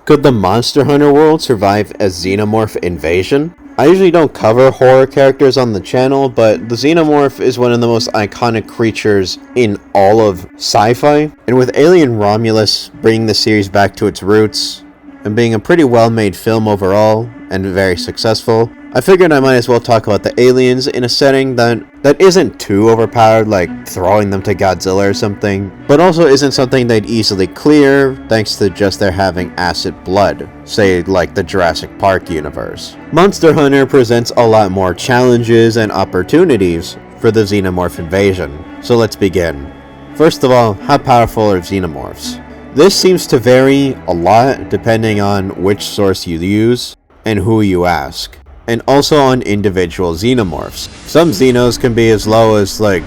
Could the Monster Hunter world survive a Xenomorph invasion? I usually don't cover horror characters on the channel, but the Xenomorph is one of the most iconic creatures in all of sci-fi, and with Alien Romulus bringing the series back to its roots, and being a pretty well-made film overall, and very successful, I figured I might as well talk about the aliens in a setting that isn't too overpowered, like throwing them to Godzilla or something, but also isn't something they'd easily clear thanks to just their having acid blood, say like the Jurassic Park universe. Monster Hunter presents a lot more challenges and opportunities for the Xenomorph invasion, so let's begin. First of all, how powerful are Xenomorphs? This seems to vary a lot depending on which source you use and who you ask, and also on individual Xenomorphs. Some Xenos can be as low as like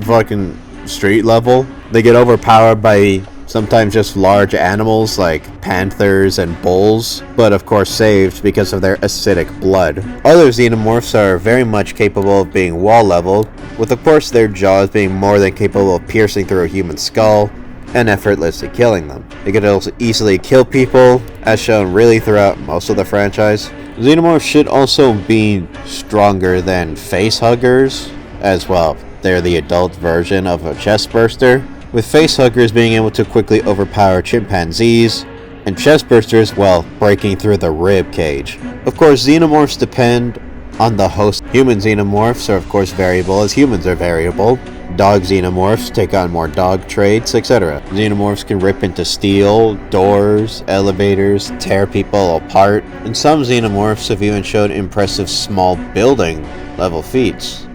fucking street level. They get overpowered by sometimes just large animals like panthers and bulls, but of course saved because of their acidic blood. Other Xenomorphs are very much capable of being wall level, with of course their jaws being more than capable of piercing through a human skull and effortlessly killing them. They could also easily kill people, as shown really throughout most of the franchise. Xenomorphs should also be stronger than facehuggers as well. They're the adult version of a chestburster, with facehuggers being able to quickly overpower chimpanzees, and chestbursters, well, breaking through the rib cage. Of course, Xenomorphs depend on the host. Human Xenomorphs are of course variable, as humans are variable. Dog Xenomorphs take on more dog traits, etc. Xenomorphs can rip into steel, doors, elevators, tear people apart, and some Xenomorphs have even shown impressive small building level feats,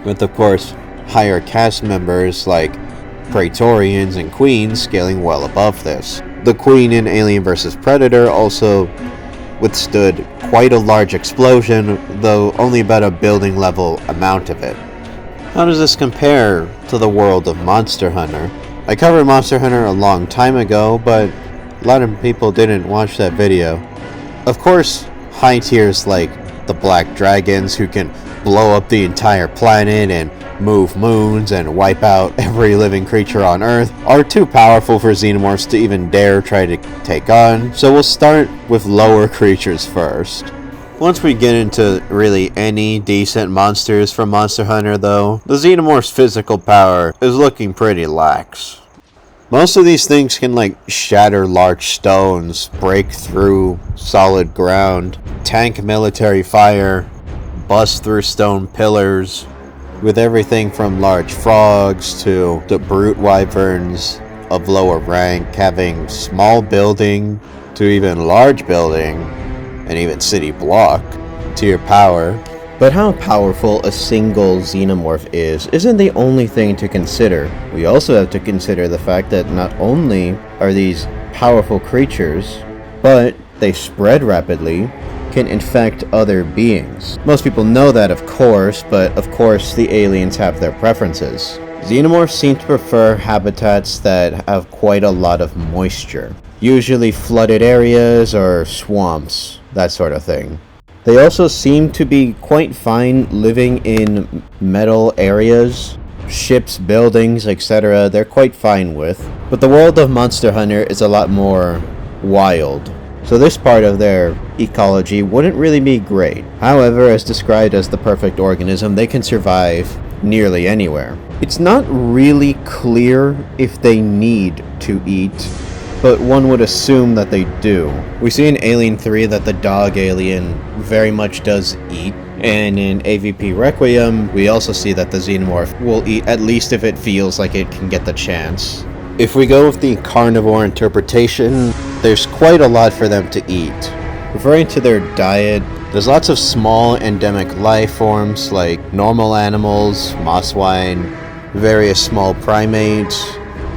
with of course higher cast members like Praetorians and Queens scaling well above this. The Queen in Alien vs. Predator also withstood quite a large explosion, though only about a building level amount of it. How does this compare to the world of Monster Hunter? I covered Monster Hunter a long time ago, but a lot of people didn't watch that video. Of course, high tiers like the Black Dragons, who can blow up the entire planet and move moons and wipe out every living creature on Earth, are too powerful for Xenomorphs to even dare try to take on, so we'll start with lower creatures first. Once we get into really any decent monsters from Monster Hunter though, the Xenomorph's physical power is looking pretty lax. Most of these things can like shatter large stones, break through solid ground, tank military fire, bust through stone pillars, with everything from large frogs to brute wyverns of lower rank having small building to even large building and even city block to your power. But how powerful a single Xenomorph is isn't the only thing to consider. We also have to consider the fact that not only are these powerful creatures, but they spread rapidly, can infect other beings. Most people know that, of course, but of course the aliens have their preferences. Xenomorphs seem to prefer habitats that have quite a lot of moisture, usually flooded areas or swamps, that sort of thing. They also seem to be quite fine living in metal areas, ships, buildings, etc. They're quite fine with. But the world of Monster Hunter is a lot more wild, so this part of their ecology wouldn't really be great. However, as described as the perfect organism, they can survive nearly anywhere. It's not really clear if they need to eat, but one would assume that they do. We see in Alien 3 that the dog alien very much does eat, and in AVP Requiem, we also see that the Xenomorph will eat, at least if it feels like it can get the chance. If we go with the carnivore interpretation, there's quite a lot for them to eat. Referring to their diet, there's lots of small endemic life forms like normal animals, mosswine, various small primates,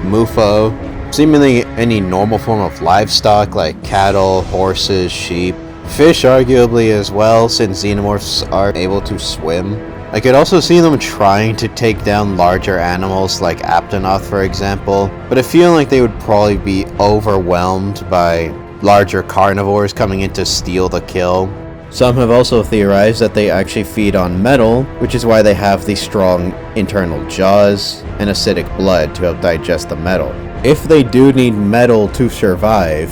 mufo, seemingly any normal form of livestock like cattle, horses, sheep, fish arguably as well, since Xenomorphs are able to swim. I could also see them trying to take down larger animals like Aptonoth for example, but I feel like they would probably be overwhelmed by larger carnivores coming in to steal the kill. Some have also theorized that they actually feed on metal, which is why they have these strong internal jaws and acidic blood to help digest the metal. If they do need metal to survive,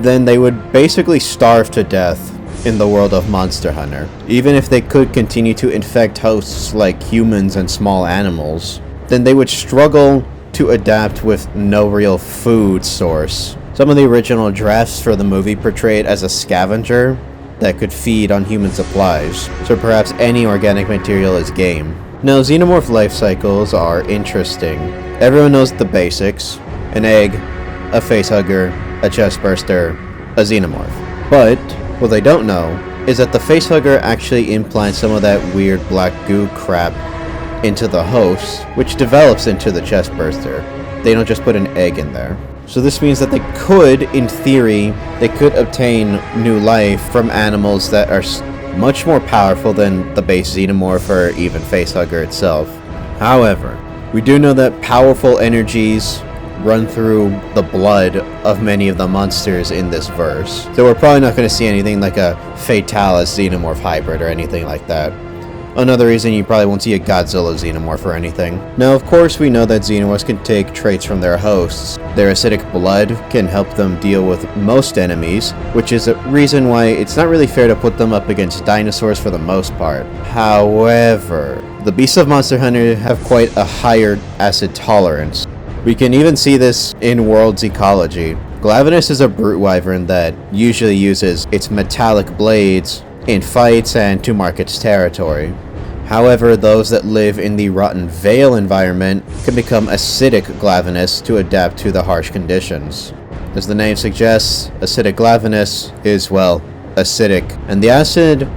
then they would basically starve to death in the world of Monster Hunter. Even if they could continue to infect hosts like humans and small animals, then they would struggle to adapt with no real food source. Some of the original drafts for the movie portray it as a scavenger that could feed on human supplies, so perhaps any organic material is game. Now, xenomorph life cycles are interesting. Everyone knows the basics: an egg, a facehugger, a chestburster, a xenomorph. But what they don't know is that the facehugger actually implants some of that weird black goo crap into the host, which develops into the chestburster. They don't just put an egg in there. So this means that they could, in theory, they could obtain new life from animals that are much more powerful than the base xenomorph or even facehugger itself. However, we do know that powerful energies run through the blood of many of the monsters in this verse. So we're probably not going to see anything like a Fatalis xenomorph hybrid or anything like that. Another reason you probably won't see a Godzilla xenomorph or anything. Now, of course, we know that xenomorphs can take traits from their hosts. Their acidic blood can help them deal with most enemies, which is a reason why it's not really fair to put them up against dinosaurs for the most part. However, the beasts of Monster Hunter have quite a higher acid tolerance. We can even see this in World's Ecology. Glavenus is a brute wyvern that usually uses its metallic blades in fights and to mark its territory. However, those that live in the Rotten Vale environment can become acidic Glavenus to adapt to the harsh conditions. As the name suggests, acidic Glavenus is, well, acidic. And the acid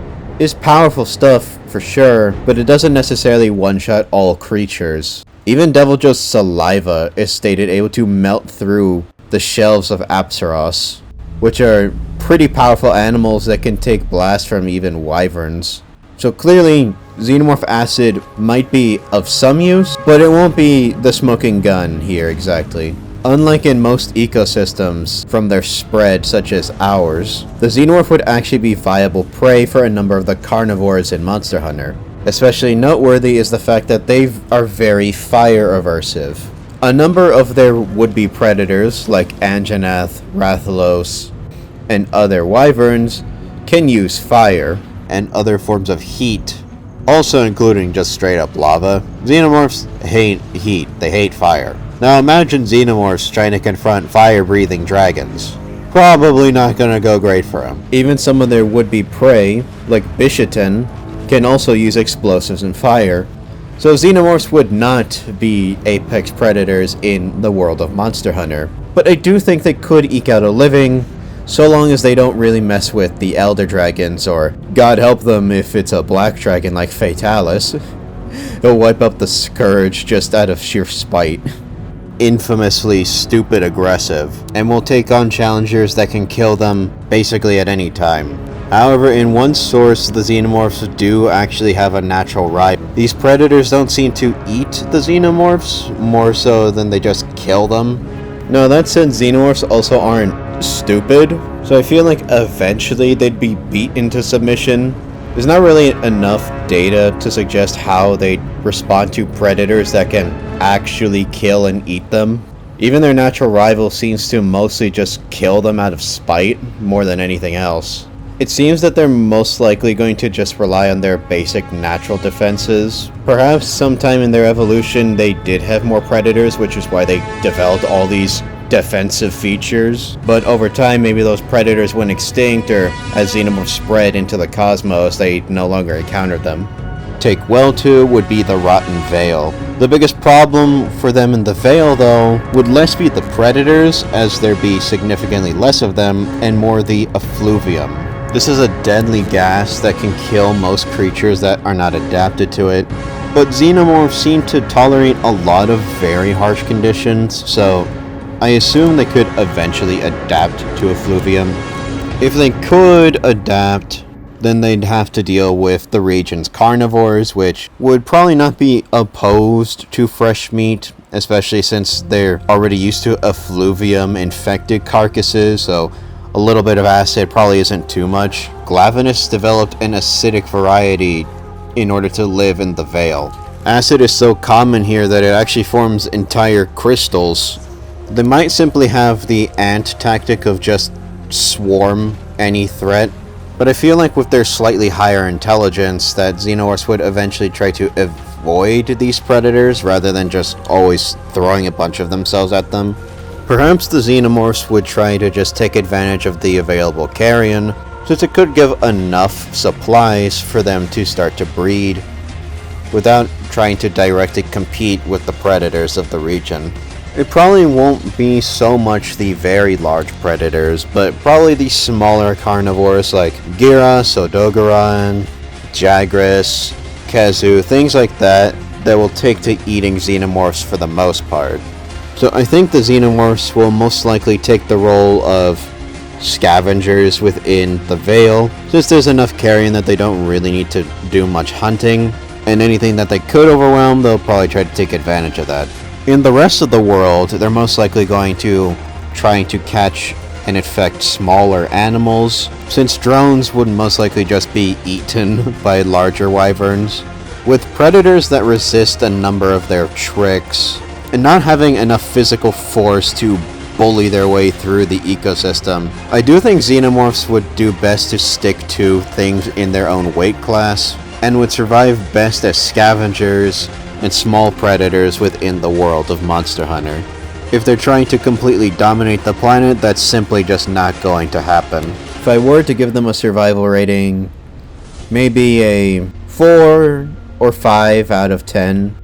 is powerful stuff for sure, but it doesn't necessarily one-shot all creatures. Even Deviljo's saliva is stated able to melt through the shelves of Apsaros, which are pretty powerful animals that can take blasts from even wyverns. So clearly, xenomorph acid might be of some use, but it won't be the smoking gun here exactly. Unlike in most ecosystems from their spread, such as ours, the xenomorph would actually be viable prey for a number of the carnivores in Monster Hunter. Especially noteworthy is the fact that they are very fire aversive. A number of their would-be predators, like Anjanath, Rathalos, and other wyverns, can use fire and other forms of heat, also including just straight-up lava. Xenomorphs hate heat, they hate fire. Now imagine xenomorphs trying to confront fire-breathing dragons. Probably not gonna go great for them. Even some of their would-be prey, like Bishaten, can also use explosives and fire. So xenomorphs would not be apex predators in the world of Monster Hunter. But I do think they could eke out a living, so long as they don't really mess with the elder dragons, or God help them if it's a black dragon like Fatalis. He'll wipe up the Scourge just out of sheer spite. Infamously stupid aggressive, and will take on challengers that can kill them basically at any time. However, in one source, the xenomorphs do actually have a natural rival. These predators don't seem to eat the xenomorphs, more so than they just kill them. Now, that said, xenomorphs also aren't stupid, so I feel like eventually they'd be beat into submission. There's not really enough data to suggest how they respond to predators that can actually kill and eat them. Even their natural rival seems to mostly just kill them out of spite more than anything else. It seems that they're most likely going to just rely on their basic natural defenses. Perhaps sometime in their evolution they did have more predators, which is why they developed all these defensive features. But over time, maybe those predators went extinct, or as xenomorphs spread into the cosmos, they no longer encountered them. Take well to would be the Rotten Vale. The biggest problem for them in the Vale, though, would less be the predators, as there be significantly less of them, and more the effluvium. This is a deadly gas that can kill most creatures that are not adapted to it, but xenomorphs seem to tolerate a lot of very harsh conditions, so I assume they could eventually adapt to effluvium. If they could adapt, then they'd have to deal with the region's carnivores, which would probably not be opposed to fresh meat, especially since they're already used to effluvium-infected carcasses, so a little bit of acid probably isn't too much. Glavenus developed an acidic variety in order to live in the Vale. Acid is so common here that it actually forms entire crystals. They might simply have the ant tactic of just swarm any threat. But I feel like with their slightly higher intelligence, that Xenomorphs would eventually try to avoid these predators rather than just always throwing a bunch of themselves at them. Perhaps the Xenomorphs would try to just take advantage of the available carrion, since it could give enough supplies for them to start to breed, without trying to directly compete with the predators of the region. It probably won't be so much the very large predators, but probably the smaller carnivores like Gyras, Odogaron, Jagras, Kazu, things like that will take to eating Xenomorphs for the most part. So I think the Xenomorphs will most likely take the role of scavengers within the Vale, since there's enough carrion that they don't really need to do much hunting, and anything that they could overwhelm, they'll probably try to take advantage of that. In the rest of the world, they're most likely going to try to catch and infect smaller animals, since drones would most likely just be eaten by larger wyverns. With predators that resist a number of their tricks, and not having enough physical force to bully their way through the ecosystem, I do think Xenomorphs would do best to stick to things in their own weight class, and would survive best as scavengers and small predators within the world of Monster Hunter. If they're trying to completely dominate the planet, that's simply just not going to happen. If I were to give them a survival rating, maybe a 4 or 5 out of 10.